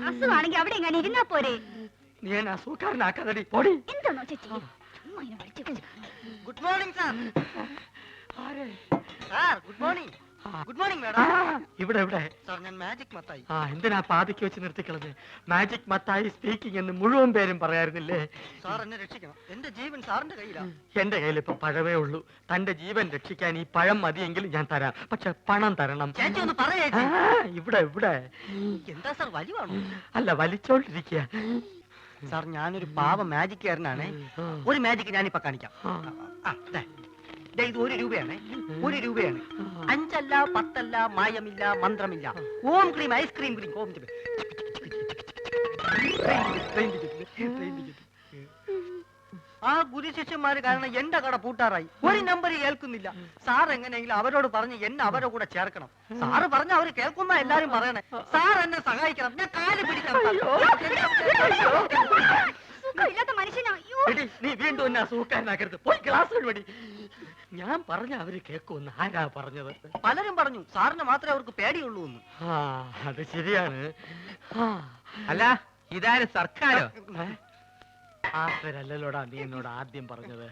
അസുഖമാണെങ്കിൽ അവിടെ എങ്ങനെ ഇരുന്നാ പോരെ? നീ എന്നെ അസുഖക്കാരനാക്കാതടി പോടി. എന്താണോ ചേച്ചി? Good morning sir. Good morning. Good morning madam. ഇവിടെ ഇവിടെ സാർ, ഞാൻ മാജിക് മത്തായി. എന്തിനാ പാതിക്ക് വെച്ച് നിർത്തിക്കളഞ്ഞ്? മാജിക് മത്തായി സ്പീക്കിംഗ് എന്ന് മുഴുവൻ പേരും പറയാറുന്നില്ലേ? സാർ എന്നെ രക്ഷിക്കണം. എന്റെ ജീവൻ സാറിന്റെ കയ്യിലാണ്. എന്റെ കയ്യിൽ ഇപ്പൊ പഴമേ ഉള്ളൂ. തന്റെ ജീവൻ രക്ഷിക്കാൻ ഈ പഴം മതിയെങ്കിൽ ഞാൻ തരാം. പക്ഷെ പണം തരണം. ചേച്ചി ഒന്ന് പറയേ. ഇവിടെ ഇവിടെ. എന്താ സാർ, വലിവാണോ? അല്ല, വലിച്ചോണ്ടിരിക്കുക. സാർ, ഞാനൊരു പാവ മാജിക്കാരനാണ്. ഒരു മാജിക് ഞാനിപ്പോ കാണിക്കാം. ഇത് 1 രൂപയാണ്. 1 രൂപയാണ്. 5 അല്ല 10 അല്ല, മായമില്ല, മന്ത്രമില്ല. ഓം ക്രീം, ഐസ്ക്രീം ക്രീം. ഓം ആ ഗുരുശിഷ്യന്മാര് കാരണം എന്റെ കട പൂട്ടാറായി. ഒരു നമ്പർ കേൾക്കുന്നില്ല. സാർ എങ്ങനെയെങ്കിലും അവരോട് പറഞ്ഞ് എന്നെ അവരുടെ കൂടെ ചേർക്കണം. സാറ് പറഞ്ഞ അവര് കേൾക്കുന്ന എല്ലാരും പറയണേ. സാർ എന്നെ സഹായിക്കണം. ഞാൻ കാല് പിടിക്കണം. നീ വീണ്ടും എന്നെ അസുഖക്കാരനാക്കരുത്. പോയി ക്ലാസ് വഴി. ഞാൻ പറഞ്ഞ അവര് കേൾക്കുമെന്ന് ആരാ പറഞ്ഞത്? പലരും പറഞ്ഞു സാറിന് മാത്രമേ അവർക്ക് പേടിയുള്ളൂ എന്ന്. അത് ശരിയാണ്. അല്ല, ഇതാരും സർക്കാരോ? അല്ലല്ലോടാ നീ എന്നോട് ആദ്യം പറഞ്ഞത്.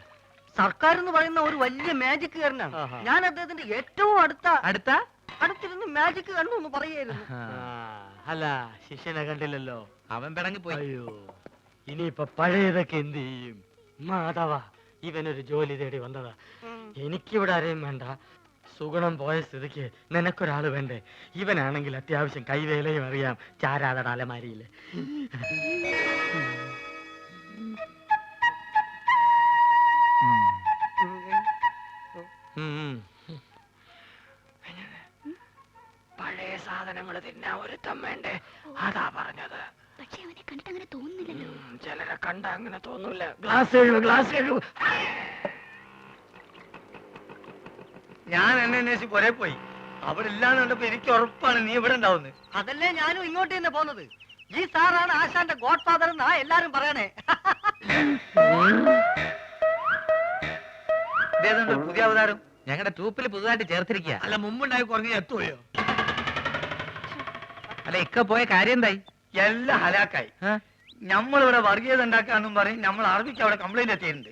സർക്കാർ എന്ന് പറയുന്ന ഒരു വലിയ മാജിക്കുകാരനാണ്. ഞാൻ അദ്ദേഹത്തിന്റെ ഏറ്റവും അടുത്തിരുന്ന് മാജിക് കണ്ടു എന്ന് പറയായിരുന്നു. അല്ല, ശിഷ്യനെ കണ്ടില്ലല്ലോ. അവൻ പിടങ്ങി പോയി. അയ്യോ, ഇനിയിപ്പൊ പഴയതൊക്കെ എന്ത് ചെയ്യും? മാധവ, ഇവനൊരു ജോലി തേടി വന്നതാ. എനിക്കിവിടെ ആരെയും വേണ്ട. സുഗുണം പോയ സ്ഥിതിക്ക് നിനക്കൊരാള് വേണ്ടേ? ഇവനാണെങ്കിൽ അത്യാവശ്യം കൈവേലയും അറിയാം. ചാരാതട അലമാരിയില്. പഴയ സാധനങ്ങൾ തിന്നാ ഒരുത്തം വേണ്ടേ? അതാ പറഞ്ഞത്. പക്ഷെ അവനെ കണ്ടിട്ട് അങ്ങനെ തോന്നുന്നില്ലല്ലോ. ചിലരെ കണ്ട അങ്ങനെ തോന്നൂല. ഗ്ലാസ് എഴുതു. ഞാൻ എന്നെ അന്വേഷിച്ച് പുറേ പോയി. അവിടെ ഇല്ലാന്ന് കണ്ടപ്പോ എനിക്ക് ഉറപ്പാണ് നീ ഇവിടെ ഉണ്ടാവുന്നത്. അതല്ലേ ഞാനും ഇങ്ങോട്ട് തന്നെ പോന്നത്. ഈ സാറാണ് ആശാന്റെ ഗോഡ് ഫാദർ എന്നാ എല്ലാരും പറയണേ. പുതിയ അവതാരം ഞങ്ങളുടെ ട്രൂപ്പിൽ പുതുതായിട്ട് ചേർത്തിരിക്കുക. അല്ല, മുമ്പുണ്ടായി കുറഞ്ഞ എത്തുകയോ? അല്ല, ഇക്ക പോയ കാര്യം എന്തായി? എല്ലാം ഹലാക്കായി. നമ്മളിവിടെ വർഗീയത ഉണ്ടാക്കാന്നും പറയും. നമ്മൾ അറബിക്ക് അവിടെ കംപ്ലൈന്റ് എത്തിയിട്ടുണ്ട്.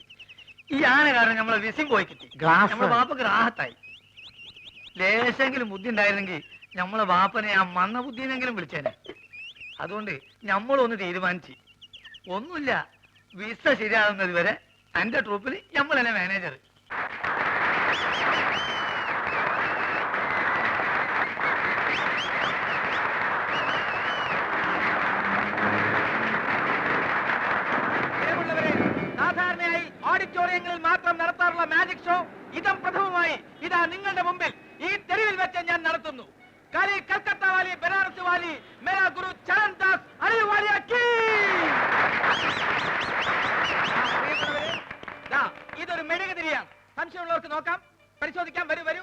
ഈ ആന കാരണം നമ്മളെ വിസിം പോയി കിട്ടി. നമ്മളെ ബാപ്പക്ക് റാഹത്തായി. ലേശെങ്കിലും ബുദ്ധി ഉണ്ടായിരുന്നെങ്കിൽ നമ്മളെ ബാപ്പനെ ആ മന്ന ബുദ്ധിനെങ്കിലും വിളിച്ചേനെ. അതുകൊണ്ട് നമ്മളൊന്ന് തീരുമാനിച്ച്, ഒന്നുമില്ല, വിസ ശരിയാകുന്നത് വരെ എന്റെ ട്രൂപ്പിൽ നമ്മൾ തന്നെ മാനേജർ. സാധാരണയായി ഓഡിറ്റോറിയങ്ങളിൽ മാത്രം നടത്താറുള്ള മാജിക് ഷോ ഇതം പ്രഥമമായി ഇതാ നിങ്ങളുടെ മുമ്പിൽ ഈ തെരുവിൽ വെച്ച് ഞാൻ നടത്തുന്നു. കാലി കൽക്കത്ത വാലി, ബനാറസ് വാലി, മേരാ ഗുരു ചരൺദാസ് അലിവാലിയ കീ. ഇതൊരു മെഴുകുതിരിയാണ്. സംശയമുള്ളവർക്ക് നോക്കാം, പരിശോധിക്കാം. വരൂ വരൂ.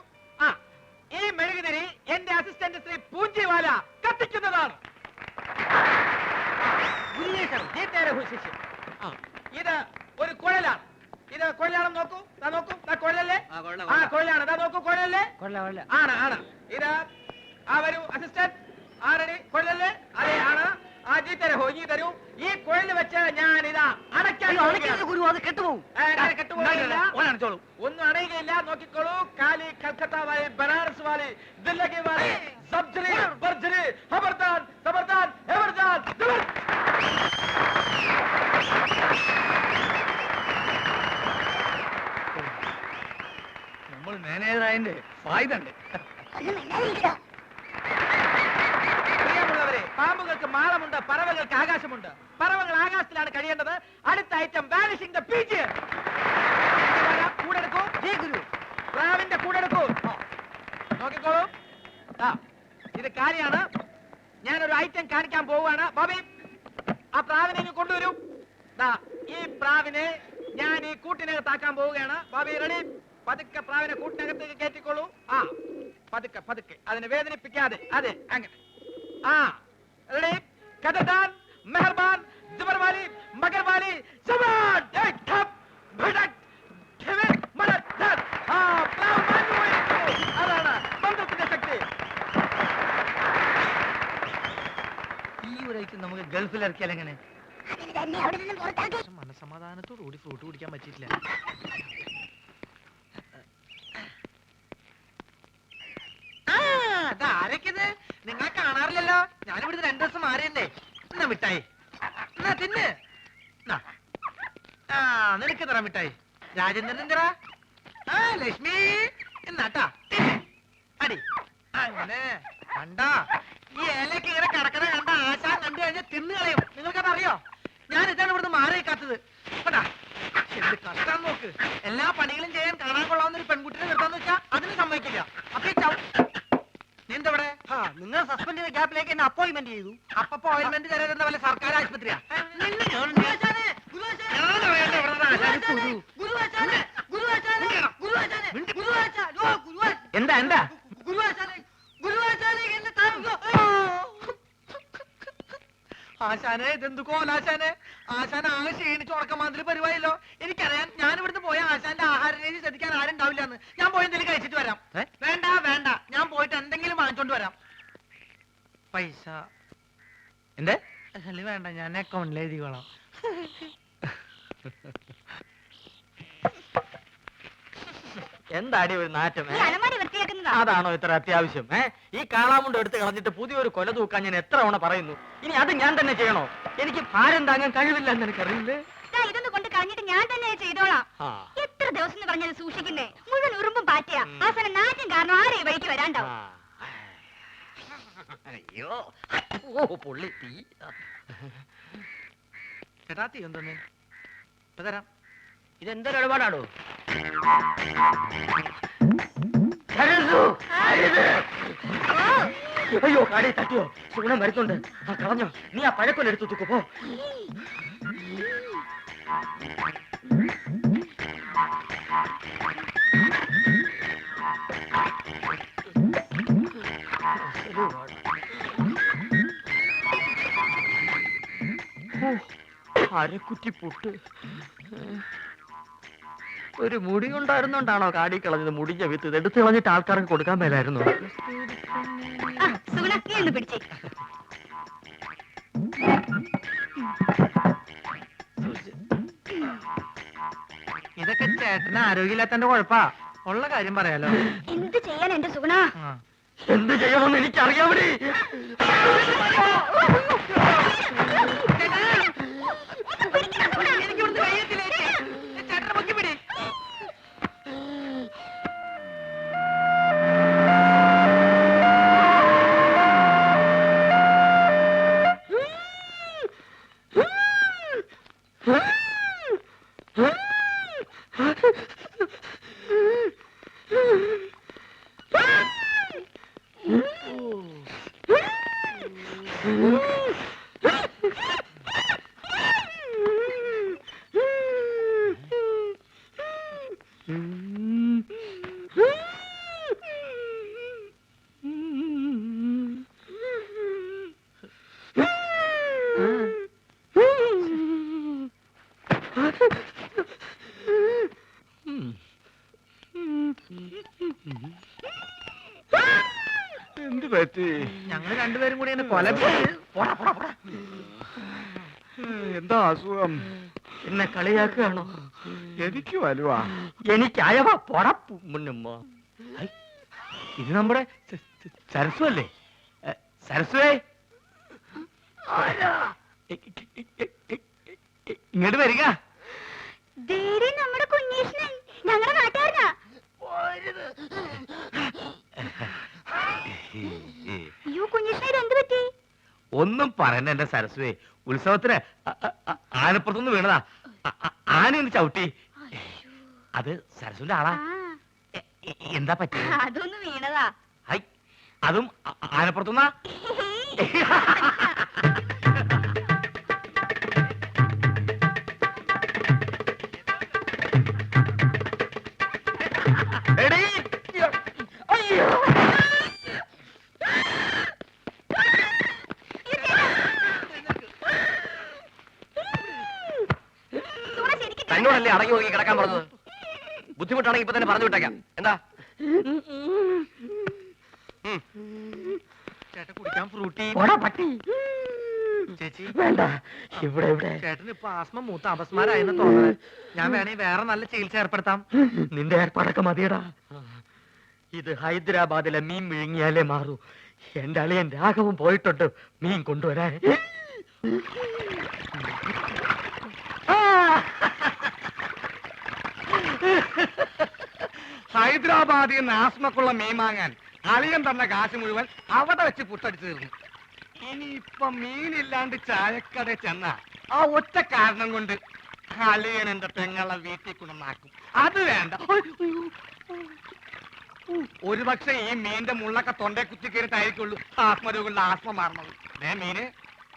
ഈ മെഴുകുതിരി എന്റെ അസിസ്റ്റന്റ് ശ്രീ പൂഞ്ചിവാല കത്തിക്കുന്നതാണ്. ഇത് ഒരു കുഴലാണ്. ഇത് കുഴലാണെന്ന് നോക്കൂ. നോക്കൂ, കുഴലല്ലേ? കുഴലാണ്. നോക്കൂ, കുഴലല്ലേ? ആണ് ആണ്. ഇത് വരൂ അസിസ്റ്റന്റ്. ആരടി? കുഴലല്ലേ? അതെ, ആണ്. ജീ തരൂ, ഇനി തരൂ. ഈ കുഴല് വെച്ച് ഞാൻ ഇതാ അടയ്ക്കാൻ. ഒന്നും അണയുകയില്ല. നോക്കിക്കോളൂ. കാലി കൽക്കത്ത വാലി, ബനാറസ് വാലി, ദില്ലി വാലി, സബ്ജരി ബർജരി, ഖബർദാർ ഖബർദാർ ഖബർദാർ. നമ്മൾ മാനേജറായതിന്റെ ഫായ്ദ ഉണ്ട്. പ്രിയമുള്ളവരെ, പാമ്പുകൾക്ക് മാളമുണ്ട്, പറവകൾക്ക് ആകാശമുണ്ട്. പറവകൾ ആകാശത്തിലാണ് കഴിയേണ്ടത്. അടുത്ത ഐറ്റം വാനിഷിംഗ് ദ പീജിയൻ. കൂടെടുക്കൂ. ജി ഗുരു. പ്രാവിന്റെ കൂടെടുക്കൂ. നോക്കിക്കോളൂ. ഇത് കാര്യമാണ്. ഞാനൊരു ഐറ്റം കാണിക്കാൻ പോവുകയാണ്. ബോബി, ആ പ്രാവിനെ ഇങ്ങ് കൊണ്ടുവരൂ. ഈ പ്രാവിനെ ഞാൻ ഈ കൂട്ടിനകത്താക്കാൻ പോവുകയാണ്. ബോബി റെഡി? പതുക്കെ പ്രാവിനെ കൂട്ടിനകത്തേക്ക് കയറ്റിക്കോളൂ. പതുക്കെ പതുക്കെ, അതിനെ വേദനിപ്പിക്കാതെ. അതെ, അങ്ങനെ. റെഡി? കഥദാൻ, മെഹർബാൻ, ജബർവാലി, മഗർവാലി, സവാൻ, അതാണ് മന്ത്രത്തിന്റെ ശക്തി. ഈ ഒരാഴ്ച നമുക്ക് ഗൾഫിൽ ഇറക്കിയാൽ എങ്ങനെ? അതിന് തന്നെ അവിടെ നിന്ന് പുറത്താക്കി. മനസമാധാനത്തോടു കൂടി ഫ്രൂട്ട് കുടിക്കാൻ പറ്റിയിട്ടില്ല. ആരൊക്കെത്? നിങ്ങളെ കാണാറില്ലല്ലോ. ഞാനിവിടുന്ന് 2 ദിവസം മാറിയല്ലേ. എന്നാ മിഠായി, എന്നാ തിന്ന്. നിനക്ക് തരാം മിഠായി. രാജേന്ദ്രൻ എന്തിനാ? ലക്ഷ്മി എന്നാട്ടാ അടി. അങ്ങനെ കണ്ടാ ഈ ഇലക്ക് ഇങ്ങനെ കിടക്കണ കണ്ട ആശാൻ കണ്ടു കഴിഞ്ഞാൽ തിന്നു കളയും. നിങ്ങൾക്കത് അറിയോ? ഞാൻ ഇതാണ് ഇവിടുന്ന് മാറി കാത്തത്. എന്ത് കഷ്ടം നോക്ക്. എല്ലാ പണികളും ചെയ്യാൻ കാണാൻ കൊള്ളാവുന്ന ഒരു പെൺകുട്ടിനെ നിർത്താന്ന് വെച്ചാ അതിന് സമ്മതിക്കില്ല. അപ്പൊ നീ എന്തവിടെ? നിങ്ങൾ സസ്പെൻഡ് ചെയ്ത ഗ്യാപ്പിലേക്ക് എന്നെ അപ്പോയിന്റ്മെന്റ് ചെയ്തു. അപ്പൊ അപ്പോയിന്റ്മെന്റ് തരാൻ വല്ല സർക്കാർ ആശുപത്രിയാ? എന്താ എന്താ ആശാനെ ഇതെന്തു കോലാശാനെ? ആശാൻ ആകെ ക്ഷീണിച്ച് ഉറക്കമാതിരി പരിപാടിയല്ലോ. എനിക്കറിയാം. ഞാൻ ഇവിടുന്ന് പോയ ആശാന്റെ ആഹാര രീതി ശ്രദ്ധിക്കാൻ ആരും ഉണ്ടാവില്ലെന്ന്. ഞാൻ പോയി എന്തെങ്കിലും കഴിച്ചിട്ട് വരാം. വേണ്ട വേണ്ട, ഞാൻ പോയിട്ട് എന്തെങ്കിലും വാങ്ങിച്ചോണ്ട് വരാം. പൈസ എന്തേ? അല്ല വേണ്ട, ഞാൻ അക്കൗണ്ടിൽ എഴുതിക്കോളാം. എന്താടി ഒരു നാറ്റം? ഈ അലമാരി വൃത്തിയാക്കുന്നതാ. അതാണോ ഇത്ര അത്യാവശ്യം? ഈ കാളാമുണ്ട് എടുത്ത് കളഞ്ഞിട്ട് പുതിയൊരു കൊല തൂക്കാൻ ഞാൻ എത്ര തവണ പറയുന്നു. ഇനി അത് ഞാൻ തന്നെ ചെയ്യണോ? എനിക്ക് ഭാരം താങ്ങാൻ കഴിവില്ല എന്ന് എനിക്കറിയില്ലേ. ഇതൊന്ന് കൊണ്ട് കളഞ്ഞിട്ട് ഞാൻ തന്നെ ചെയ്തോളാം. എത്ര ദിവസം എന്ന് പറഞ്ഞത് സൂക്ഷിക്കുന്നേ? മുഴുവൻ ഉറുമ്പും പാറ്റയാ. അവസാനം നാറ്റം കാരണം ആരെ ഈ വഴിക്ക് വരാണ്ടാവും. അയ്യോ, ഓ പൊള്ളി തീ. ചേട്ടാ തീ എന്തോന്ന്? ഇപ്പൊ തരാം. ഇതെന്തൊരു ഇടപാടാണോ? അയ്യോ, കാടി തട്ടിയോ? സുഗുണം വരുന്നുണ്ട്. കളഞ്ഞോ? നീ ആ പഴക്കൊല്ല എടുത്തു തൂക്കോ. പോ. അരക്കുറ്റി പുട്ട്. ഒരു മുടി ഉണ്ടായിരുന്നോണ്ടാണോ കാടി കളഞ്ഞത്? മുടിഞ്ഞ വിത്ത് ഇത് എടുത്ത് കളഞ്ഞിട്ട് ആൾക്കാർക്ക് കൊടുക്കാൻ മേലായിരുന്നു. സുഗുണ നീ ഒന്ന് പിടിച്ചേ. ഇതൊക്കെ ചേട്ടന് ആരോഗ്യമില്ലാത്തന്റെ കുഴപ്പാ. ഉള്ള കാര്യം പറയാലോ. എന്ത് ചെയ്യാൻ എന്റെ സുഗുണ? എന്ത് ചെയ്യണമെന്ന് എനിക്കറിയാമടി. എന്ത് പറ്റി? ഞങ്ങൾ രണ്ടുപേരും കൂടി എന്നെ കൊല. എന്താ അസുഖം? എന്നെ കളിയാക്കുകയാണോ? എനിക്ക് വലുവാ. എനിക്ക് അയവ പൊടപ്പു മുന്നുമ്മ. ഇത് നമ്മുടെ സരസ്വ അല്ലേ? സരസ്വേ, ഇങ്ങോട്ട് വരിക. നമ്മുടെ കുഞ്ഞീഷ്ണൻ ഞങ്ങളുടെ നാട്ടുകാരനാ. അയ്യോ കുഞ്ഞീഷ്ണൻ എന്ത് പറ്റി? ഒന്നും പറയണ്ട എന്റെ സരസ്വേ. ഉത്സവത്തിന് ആനപ്പുറത്തുനിന്ന് വീണതാ. ആനയൊന്ന് ചവിട്ടി. അത് സരസ്വന്റെ ആളാ. എന്താ പറ്റി? അതൊന്ന് വീണതാ. അതും ആനപ്പുറത്തുനിന്നാ? അയ്യോ, തന്നോടല്ലേ അടങ്ങി ഒതുങ്ങി കിടക്കാൻ പറഞ്ഞത്? ബുദ്ധിമുട്ടാണെങ്കിൽ ഇപ്പൊ തന്നെ പറഞ്ഞു വിട്ടേക്കാം. എന്താ? ചേട്ടാ കുടിക്കാൻ ഫ്രൂട്ടി. പോടാ പട്ടി. ചേച്ചി വേണ്ട, ഇവിടെ ഇവിടെ. ചേട്ടന് ഇപ്പൊ ആസ്മ മൂത്ത അപസ്മാരായെന്ന് തോന്നുന്നത്. ഞാൻ വേണേ വേറെ നല്ല ചികിത്സ ഏർപ്പെടുത്താം. നിന്റെ ഏർപ്പാടൊക്കെ മതിയടാ. ഇത് ഹൈദരാബാദിലെ മീൻ വിഴുങ്ങിയാലേ മാറൂ. എന്റെ അളിയൻ രാഘവൻ പോയിട്ടുണ്ട് മീൻ കൊണ്ടുവരാൻ. ഹൈദരാബാദിൽ നിന്ന് ആസ്മക്കുള്ള മീൻ വാങ്ങാൻ അളിയൻ തന്ന കാശ് മുഴുവൻ അവിടെ വെച്ച് പുട്ടടിച്ചു തീർന്നു. ഇനിയിപ്പൊ മീനില്ലാണ്ട് ചായക്കട ചെന്ന ആ ഒറ്റ കാരണം കൊണ്ട് അളിയൻ എന്റെ പെങ്ങളെ വീട്ടിൽ കൊണ്ടുവന്നാക്കും. അത് വേണ്ട. ഒരു പക്ഷെ ഈ മീന്റെ മുള്ളൊക്കെ തൊണ്ടേ കുത്തി കയറിട്ടായിരിക്കുള്ളൂ ആത്മരോഗങ്ങളുടെ ആത്മ മാറണത്. മീന്,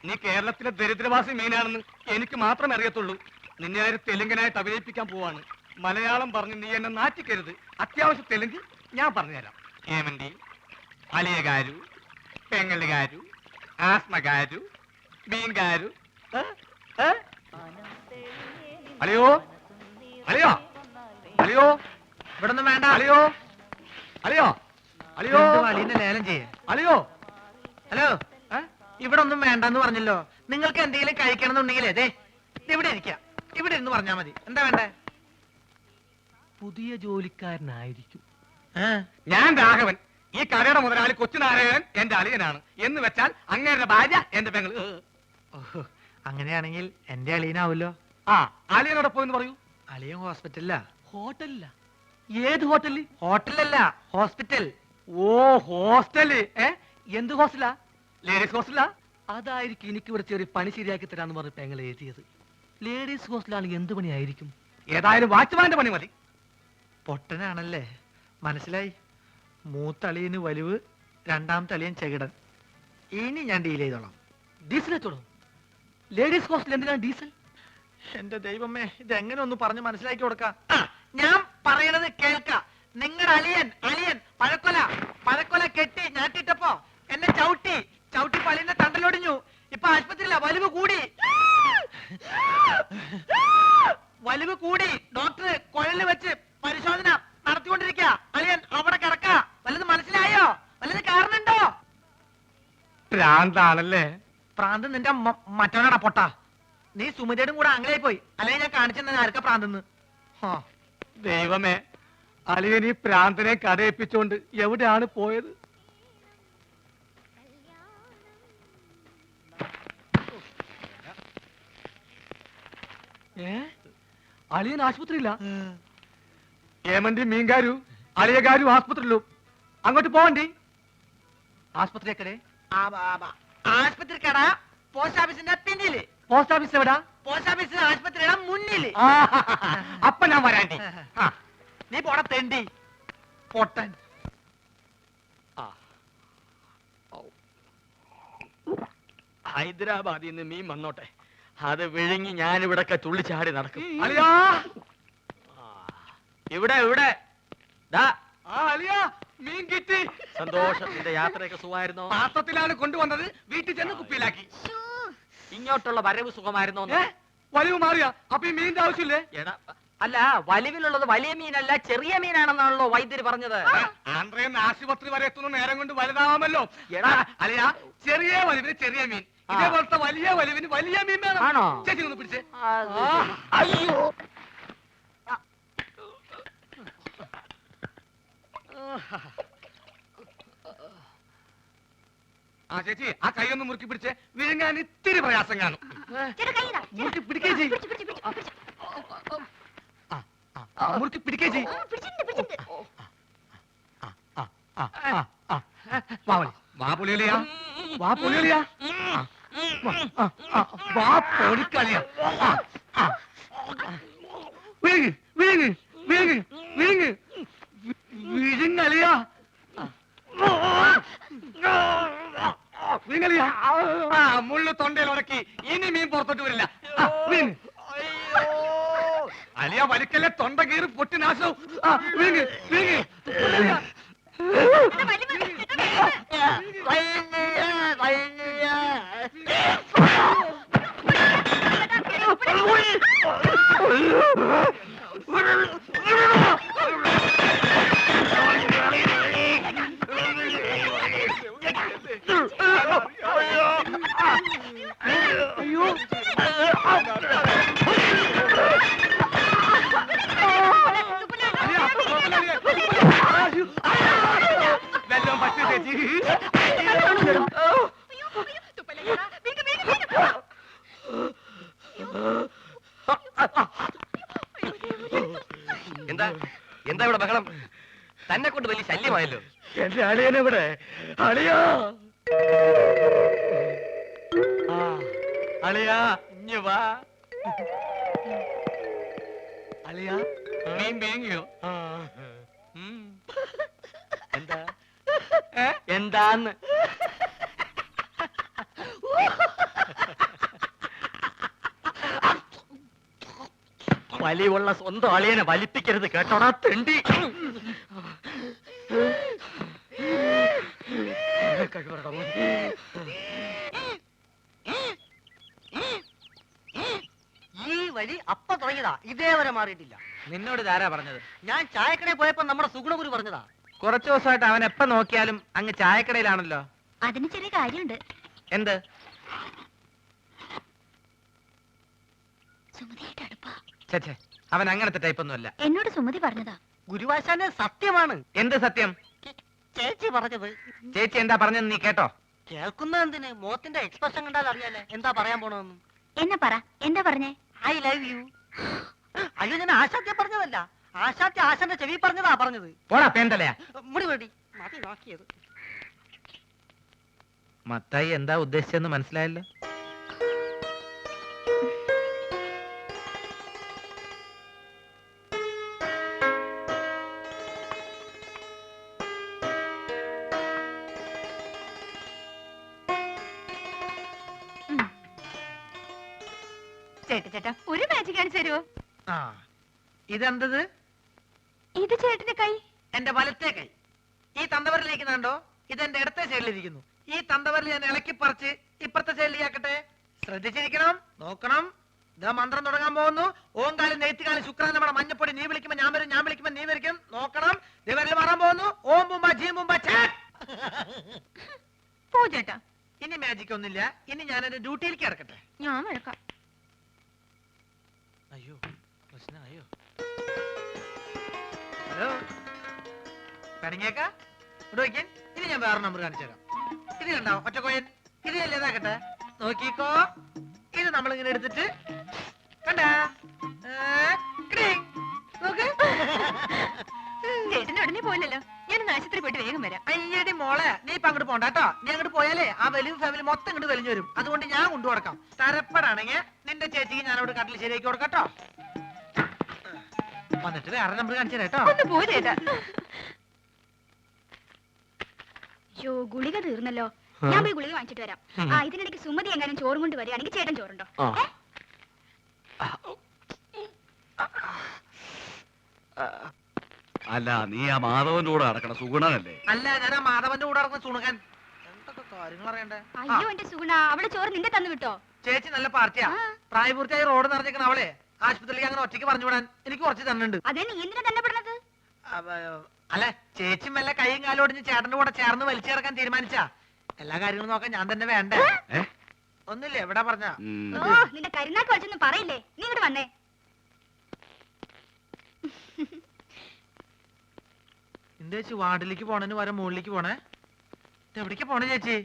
നീ കേരളത്തിലെ ദരിദ്രവാസി മീനാണെന്ന് എനിക്ക് മാത്രമേ അറിയത്തുള്ളൂ. നിന്നെ ആര് തെലുങ്കനായിട്ട് അഭിനയിപ്പിക്കാൻ പോവാണ്. മലയാളം പറഞ്ഞ് നീ എന്നെ നാറ്റിക്കരുത്. അത്യാവശ്യം തെലുങ്ക് ഞാൻ പറഞ്ഞുതരാം. ഏമന്തി, അലിയകാരു, പെങ്ങലുകാരു, ആസ്മകാരു, മീൻകാരു. അലിയോ അലിയോ അലിയോ ഇവിടെ ഒന്നും വേണ്ട. അലിയോ അലിയോ അലിയോ അലീനെ ലേലം ചെയ്യേ. അലിയോ. ഹലോ, ഇവിടെ ഒന്നും വേണ്ടെന്ന് പറഞ്ഞല്ലോ. നിങ്ങൾക്ക് എന്തെങ്കിലും കഴിക്കണം എന്നുണ്ടെങ്കിൽ അതെ ഇവിടെ ഇരിക്കാം. ഇവിടെ ഇരുന്ന് പറഞ്ഞാ മതി. എന്താ വേണ്ടേ? പുതിയ ജോലിക്കാരനായിരിക്കും. ഞാൻ രാഘവൻ. ഈ കടയുടെ മുതലാളി കൊച്ചുനാരായണൻ എന്റെ അളിയനാണ്. എന്ന് വെച്ചാൽ അങ്ങേരുടെ ഭാര്യ എന്റെ പെങ്ങള്. ഓഹോ, അങ്ങനെയാണെങ്കിൽ എന്റെ അളിയനാവൂല്ലോ. ആ, അളിയനോടെ പോയെന്ന് പറയൂ. അളിയൻ ഹോസ്പിറ്റലിലാ. ഹോട്ടലില്ല. ഏത് ഹോട്ടലിൽ? ഹോട്ടലല്ല, ഹോസ്പിറ്റൽ. ഓ, ഹോസ്റ്റല്. എന്ത് ഹോസ്റ്റലാ? ലേഡീസ് ഹോസ്റ്റലാ? അതായിരിക്കും എനിക്ക് ഇവിടെ ചെറിയ പണി ശരിയാക്കി തരാന്ന് പറഞ്ഞ പെങ്ങൾ എഴുതിയത്. ലേഡീസ് ഹോസ്റ്റലാണെങ്കിൽ എന്ത് പണിയായിരിക്കും? ഏതായാലും വാച്ച്മാന്റെ പണി മതി. പൊട്ടനാണല്ലേ, മനസ്സിലായി. മൂത്തളിയന് വലിവ്, രണ്ടാമത്തെ അളിയൻ ചെകിടൻ. ഇനി ഞാൻ ഡീൽ ചെയ്തോളാം. ഡീസൽ എത്തോളൂ. ലേഡീസ് ഹോസ്റ്റൽ എന്തിനാണ് ഡീസൽ? എന്റെ ദൈവമേ, ഇതെങ്ങനെ ഒന്ന് പറഞ്ഞ് മനസ്സിലാക്കി കൊടുക്കാം. ഞാൻ പറയണത് കേൾക്ക. നിങ്ങളുടെ അളിയൻ പഴക്കൊല കെട്ടി ഞാട്ടിട്ടപ്പോ എന്നെ ചവിട്ടി പലിന്റെ തണ്ടലൊടിഞ്ഞു. ഇപ്പൊ ആശുപത്രിയില്ല. വലിവ് കൂടി ഡോക്ടർ കുഴലിൽ വെച്ച് പരിശോധന നടത്തിക്കൊണ്ടിരിക്കുക. അളിയൻ അവിടെ കിടക്ക. വല്ലത് മനസ്സിലായോ? വല്ലത് കാരണുണ്ടോ? ഭ്രാന്താണല്ലേ? പ്രാന്ത് നിന്റെ മറ്റവനാടാ പൊട്ട. നീ സുമിതയുടെ കൂടെ അങ്ങനെ പോയി. അല്ലെങ്കിൽ ഞാൻ കാണിച്ചെന്ന് ആർക്കാ പ്രാന്തെന്ന്. ദൈവമേ, അളിയൻ ഈ പ്രാന്തനെ കടയിപ്പിച്ചോണ്ട് എവിടെയാണ് പോയത്? അളിയൻ ആശുപത്രിയില്ല. ഏമന്തി മീൻകാരു അളിയകാരു ആസ്പത്രിയിലും. അങ്ങോട്ട് പോവണ്ടി. ആശുപത്രിയൊക്കെ ആശുപത്രി കട പോസ്റ്റ് ഓഫീസിന്റെ പിന്നില്. പോസ്റ്റ് ഓഫീസ് എവിടാ? പോസ്റ്റ് ഓഫീസ് ആശുപത്രിയുടെ മുന്നില്. അപ്പൊ ഞാൻ വരാണ്ടി. നീ പോട തെണ്ടി പൊട്ടൻ. ഹൈദരാബാദിൽ നിന്ന് മീൻ വന്നോട്ടെ. അത് വിഴുങ്ങി ഞാനിവിടൊക്കെ തുള്ളിച്ചാടി നടക്കും. അളിയാ, ഇവിടെ ഇവിടെ അളിയാ, മീൻ കിട്ടി. സന്തോഷം. നിന്റെ യാത്രയൊക്കെ സുഖമായിരുന്നോ? പാത്രത്തിലാണ് കൊണ്ടുവന്നത്. വീട്ടിൽ ചെന്ന് കുപ്പിയിലാക്കി. ഇങ്ങോട്ടുള്ള വരവ് സുഖമായിരുന്നോ? വലിവ് മാറിയ അപ്പൊ ഈ മീനിന്റെ ആവശ്യമില്ലേ? എടാ, അല്ല, വലിവിലുള്ളത് വലിയ മീനല്ല ചെറിയ മീനാണെന്നാണല്ലോ വൈദ്യര് പറഞ്ഞത്. ആന്ധ്രയിൽ ആശുപത്രി വരെ എത്തുന്ന നേരം കൊണ്ട് വലുതാവാമല്ലോ. എടാ അളിയാ, ചെറിയ വലിവിന് ചെറിയ മീൻ, ഇതേപോലത്തെ വലിയ വലിവിന് വലിയ മീൻ വേണം. ആണോ? ചേച്ചി ഒന്ന് പിടിച്ചേ. അയ്യോ, ആ ചേച്ചി, ആ കൈ ഒന്ന് മുറുക്കി പിടിച്ചേ. വിഴുങ്ങാൻ ഇത്തിരി പ്രയാസം കാണും. മുറുക്കി പിടിക്കേ ചെയ്. മുറുക്കി പിടിക്കേ ചെയ്. വാ പൊളിയലിയാ, വാ പൊളിയലിയാ, വാ പൊളിക്കളിയാ. വിഴുങ്ങ് വിഴുങ്ങ് വിഴുങ്ങ് വിഴുങ്ങ് വിഴുങ്ങലിയാ, വിഴുങ്ങലിയാ. മുള്ളു തൊണ്ടയിൽ ഉടക്കി. ഇനി മീൻ പുറത്തോട്ട് വരില്ല. വിഴുങ്ങ്. അലിയ വലിക്കല്ലേ, തൊണ്ട കീറി പൊട്ടി നാശവും. വിഴുങ്ങ് വിഴുങ്ങ്. എനിക്ക് ശല്യമായല്ലോ. എന്റെ അളിയനെവിടെ? അളിയാ, ആ, അളിയാ ഇഞ്ഞ് വാ. അളിയാ മീൻ വേങ്ങിയോ? ആ, എന്താ എന്താന്ന്? വലിയുള്ള സ്വന്തം അളിയനെ വലിപ്പിക്കരുത് കേട്ടോടാ തെണ്ടി. ഈ വഴി അപ്പ തുടങ്ങിയതാ, ഇതേവരെ മാറിയിട്ടില്ല. നിന്നോട് ഇതാരാ പറഞ്ഞത്? ഞാൻ ചായക്കടയിൽ പോയപ്പോ നമ്മുടെ സുഗുണഗുരു പറഞ്ഞതാ. കുറച്ചു ദിവസമായിട്ട് അവൻ എപ്പ നോക്കിയാലും അങ്ങ് ചായക്കടയിലാണല്ലോ. അതിന് ചെറിയ കാര്യമുണ്ട്. എന്ത്? സുമതിയായിട്ട് അടുപ്പാ. ഛേ, അവൻ അങ്ങനത്തെ ടൈപ്പൊന്നും അല്ല. എന്നോട് സുമതി പറഞ്ഞതാ. ഗുരുവാശാന്റെ സത്യമാണ് എന്ത് സത്യം? ചേച്ചി പറഞ്ഞത്. ചേച്ചി എന്താ പറഞ്ഞെന്ന് നീ കേട്ടോ? കേൾക്കുന്ന എന്തിന്? മോത്തിന്റെ എക്സ്പ്രഷൻ കണ്ടാൽ അറിയാലേ എന്താ പറയാൻ പോണെന്ന്. എന്നെ പറ, എന്താ പറഞ്ഞേ? I love you. അയ്യോ, ഞാൻ ആശാത്യ പറഞ്ഞതല്ല, ആശാത്യ ആശാന്റെ ചെവി പറഞ്ഞതാ പറഞ്ഞത്. പോടാ പേന്തലയാ. മുടി വേണ്ടി മതി നോക്കിയത്. മത്തായി എന്താ ഉദ്ദേശിച്ചെന്ന് മനസ്സിലായല്ലോ. ചേട്ടാ ഒരു മാജിക് കാണിച്ചു തരുമോ? ആ, ഇതെന്തത്? ഇത് ചേട്ടന്റെ കൈ. എന്റെ വലത്തെ കൈ. ഈ തന്തവരിലേക്ക് കണ്ടോ? ഇതെന്റെ ഇടത്തെ സൈഡിലിരിക്കുന്നു. ഈ തന്തവരിൽ ഞാൻ ഇളക്കി പറിച്ച് ഇപ്പുറത്തെ സൈഡിലേക്കാക്കട്ടെ. ശ്രദ്ധിച്ചിരിക്കണം, നോക്കണം. ഇതാ മന്ത്രം തുടങ്ങാൻ പോകുന്നു. ഓങ്കാലം നെയ്ത്തുകാലം ശുക്രാൻ നമ്മുടെ മഞ്ഞപ്പൊടി. നീ വിളിക്കുമ്പോ ഞാൻ വരും, ഞാൻ വിളിക്കുമ്പോ നീ വരിക്കും. നോക്കണം. ദിവരിൽ മാറാൻ പോകുന്നു. ഓം ബുംബ ജീ ബുംബ ചാറ്റ്. പോ ചേട്ടാ. ഇനി മാജിക് ഒന്നുമില്ല. ഇനി ഞാൻ എന്റെ ഡ്യൂട്ടിയിലേക്ക് കിടക്കട്ടെ. ഞാൻ വഴക്കാം. അയ്യോ, പ്രശ്നമായോ? ഹലോ, കണിങ്ങേക്ക ഇവിടെ വയ്ക്കാൻ. ഇനി ഞാൻ വേറെ നമ്പർ കാണിച്ചു തരാം. ഇത് കണ്ടോ ഒറ്റക്കോയൻ? ഇത് അല്ലേതാക്കട്ടെ, നോക്കിക്കോ. ഇത് നമ്മളിങ്ങനെ എടുത്തിട്ട് കണ്ടാ നോക്ക്. ചേട്ടന്റെ ഉടനെ പോയില്ലല്ലോ. ഞാനൊന്ന് ആശുപത്രി പോയിട്ട് വേഗം വരാം. അയ്യടി മോളെ, നീ ഇപ്പൊ അങ്ങോട്ട് പോണ്ട കേട്ടോ. നീ അങ്ങോട്ട് പോയാലേ ആ വലിയ ഫാമിലി മൊത്തം ഇങ്ങോട്ട് വലിഞ്ഞു വരും. അതുകൊണ്ട് ഞാൻ കൊണ്ടു കൊടുക്കാം. തരപ്പെടാണെങ്കിൽ നിന്റെ ചേച്ചിക്ക് ഞാൻ അവിടെ കട്ടിൽ ശരിയാക്കി കൊടുക്കട്ടോ. വന്നിട്ട് വേറെ നമ്പർ കാണിച്ചു തരാം കേട്ടോ. ഒന്ന് പോ ചേട്ടാ. യോ, ഗുളിക തീർന്നല്ലോ. ഞാൻ പോയി ഗുളിക വാങ്ങിച്ചിട്ട് വരാം. ആ, ഇതിനിടയ്ക്ക് സുമതി എങ്ങാനും ചോറും കൊണ്ട് വരികയാണെങ്കിൽ ചേട്ടൻ ചോറുണ്ടോ? അല്ല, നീ ആ മാധവന്റെ കൂടെ നടക്കണ സുഗുണനല്ലേ? അല്ല, ഞാൻ ആ മാധവന്റെ കൂടെ നടക്കുന്ന സുണുകൻ. എന്തൊക്കെ കാര്യങ്ങൾ അറിയണ്ടേ? അയ്യോ എന്റെ സുഗുണ, അവള് ചോറ് നിന്റെ തന്നു വിട്ടോ? ചേച്ചി നല്ല പാർട്ടിയാ. ആ. പ്രായപൂർത്തിയായി റോഡ് നിറഞ്ഞേക്കണ അവളെ ആശുപത്രിയിലേക്ക് അങ്ങനെ ഒറ്റയ്ക്ക് പറഞ്ഞു വിടാൻ എനിക്ക് കുറച്ച് തന്നുണ്ട്. അതേ, നീ എന്തിനാ തന്നെ പെടുന്നത്? അല്ല, ചേച്ചി മെല്ലെ കൈയും കാലും ഒടിഞ്ഞ് ചേട്ടന്റെ കൂടെ ചേർന്ന് വലിച്ചിറക്കാൻ തീരുമാനിച്ചാ എല്ലാ കാര്യങ്ങളും നോക്കാൻ ഞാൻ തന്നെ വേണ്ടേ? ഒന്നുമില്ല, എവിടെ പറഞ്ഞ ഓ, നിന്റെ കരുനാക്ക് വലിച്ചൊന്നും പറയില്ലേ. നീ ഇങ്ങോട്ട് വന്നേ. എന്താ ചേച്ചി വാർഡിലേക്ക് പോണേന് വരെ മുകളിലേക്ക് പോണേ? എവിടേക്ക് പോണേ ചേച്ചി?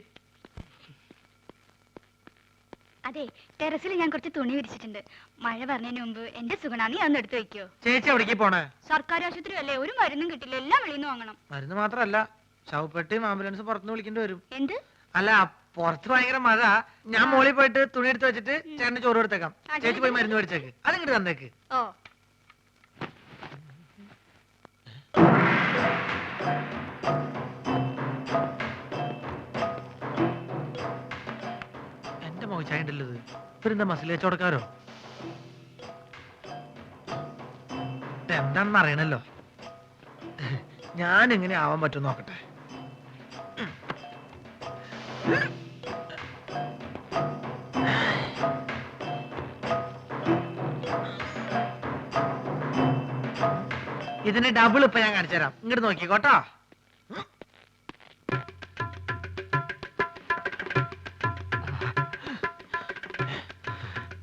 അതെ, ടെറസിൽ ഞാൻ കുറച്ച് തുണി വിരിച്ചിട്ടുണ്ട്. മഴ പറഞ്ഞതിന് മുമ്പ് എന്റെ സുഗുണ നീ അതൊന്ന് എടുത്തു വെക്കോ. ചേച്ചി എവിടേക്ക് പോണേ? സർക്കാർ ആശുപത്രി അല്ലേ, ഒരു മരുന്നും കിട്ടില്ല, എല്ലാം വെളിയിൽ നിന്ന് വാങ്ങണം. മരുന്ന് മാത്രല്ല, ശവപ്പെട്ടിയും ആംബുലൻസ് പുറത്തുനിന്ന് വിളിക്കേണ്ടി വരും. എന്ത്? അല്ല, പുറത്ത് ഭയങ്കര മഴ. ഞാൻ മോളിൽ പോയിട്ട് തുണി എടുത്ത് വെച്ചിട്ട് ചേട്ടന് ചോറ് കൊടുത്തേക്കാം. ചേച്ചി പോയി മരുന്ന് മേടിച്ചേക്ക്. അതിങ്ങോട്ട് തന്നേക്ക്. ഓ, എന്റെ മോശായിട്ടല്ലത്. ഇവരെന്താ മസിൽ വെച്ചോടക്കാരോ? എന്താണെന്ന് അറിയണല്ലോ. ഞാൻ എങ്ങനെ ആവാൻ പറ്റും നോക്കട്ടെ. ഇതിന് ഡബിൾ ഇപ്പൊ ഞാൻ കാണിച്ചു തരാം. ഇങ്ങോട്ട് നോക്കിക്കോട്ടോ.